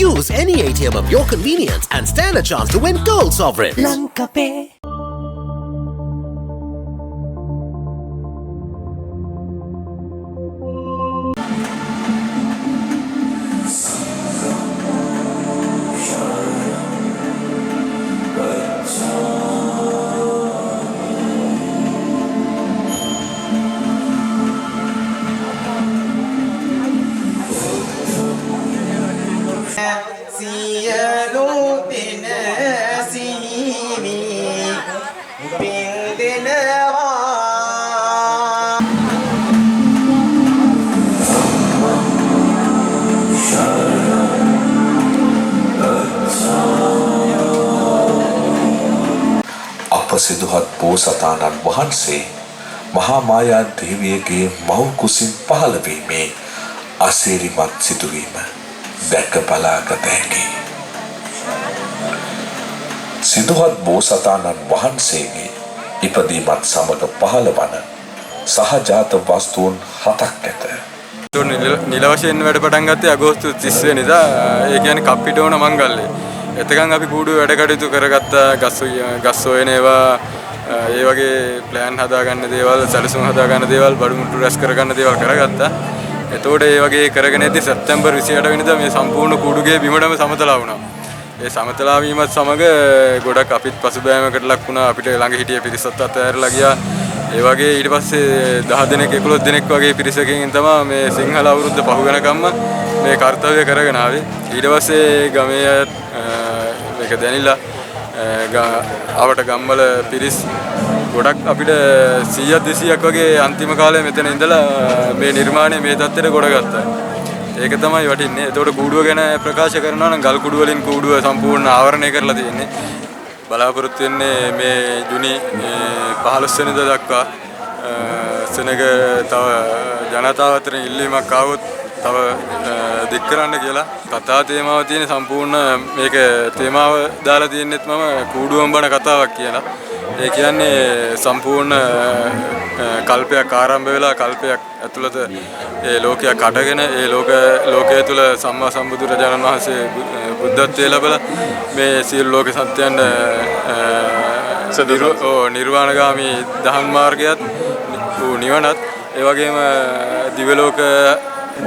Use any ATM of your convenience and stand a chance to win gold sovereigns. Lankapay. Siduhath බෝසතාණන් වහන්සේ මහා මායා දේවියගේ මව් කුසින් පහළ වීමේ අසිරිමත් සිදුවීම දැක බලාගත හැකියි. සිදුහත් බෝසතාණන් වහන්සේගේ ඉපදීමත් සමග පහළ වන සහජාත වස්තුන් 7ක් ඇත. නිල වශයෙන් වැඩ පටන් ගත්තේ අගෝස්තු 30 වෙනිදා. ඒ කියන්නේ කප්පිටෝන මංගල්‍යය. එතකන් අපි කූඩු වැඩ කටයුතු කරගත්තා. ගස් හොයන ඒවා, ඒ වගේ ප්ලෑන් හදාගන්න දේවල්, සැලසුම් හදාගන්න දේවල්, බඩු මුට්ටු රැස් කරගන්න දේවල් කරගත්තා. එතකොට ඒ වගේ කරගෙන ඉද්දි සැප්තැම්බර් 28 වෙනිදා මේ සම්පූර්ණ කූඩුගේ බිමටම සමතලා වුණා. ඒ සමතලා වීමත් සමග ගොඩක් අපිත් පසුබෑමකට ලක් වුණා. අපිට ළඟ හිටිය පිරිසත් අතහැරලා ගියා. ඒ වගේ ඊට පස්සේ 10 දෙනෙක් 11 දෙනෙක් වගේ පිරිසකින් තමයි මේ සිංහල අවුරුද්ද පහු වෙනකම්ම මේ කාර්යය කරගෙන ආවේ. ඊට පස්සේ ගමේ මේක දැනිලා ආවට ගම්වල පිරිස් ගොඩක් අපිට 100ක් 200ක් වගේ අන්තිම කාලේ මෙතන ඉඳලා මේ නිර්මාණය මේ තත්ත්වයට ගොඩගත්තා. ඒක තමයි වටින්නේ. ඒතකොට කූඩුව ගැන ප්‍රකාශ කරනවා නම් ගල් කුඩු වලින් කූඩුව සම්පූර්ණ ආවරණය කරලා තියෙන්නේ. බලාපොරොත්තු වෙන්නේ මේ ජුනි 15 වෙනිදා දක්වා සෙනග තව ජනතාව අතර ඉල්ලීමක් ආවොත් තව දික් කරන්න කියලා. කතා තේමාව තියෙන සම්පූර්ණ මේක තේමාව දාලා තියෙන්නෙත් මම කූඩුවම් බණ කතාවක් කියලා. ඒ කියන්නේ සම්පූර්ණ කල්පයක් ආරම්භ වෙලා කල්පයක් ඇතුළත ඒ ලෝකයක් අටගෙන ඒ ලෝකයේ තුල සම්මා සම්බුදුරජාණන් වහන්සේ බුද්ධත්වයේ ලැබලා මේ සියලු ලෝක සත්‍යයන් නිර්වාණගාමී දහම් මාර්ගයත් නිවනත් ඒ වගේම දිව්‍ය ලෝක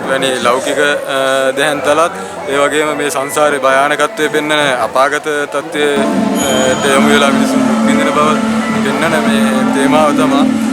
වැනි ලෞකික දෙහන්තලත් ඒ වගේම මේ සංසාරේ භයානකත්වයේ පෙන්වන අපාගත තත්ත්වයට යොමු වෙලා මිනිසුන් දුක් විඳින බව පෙන්වන මේ තේමාව තමයි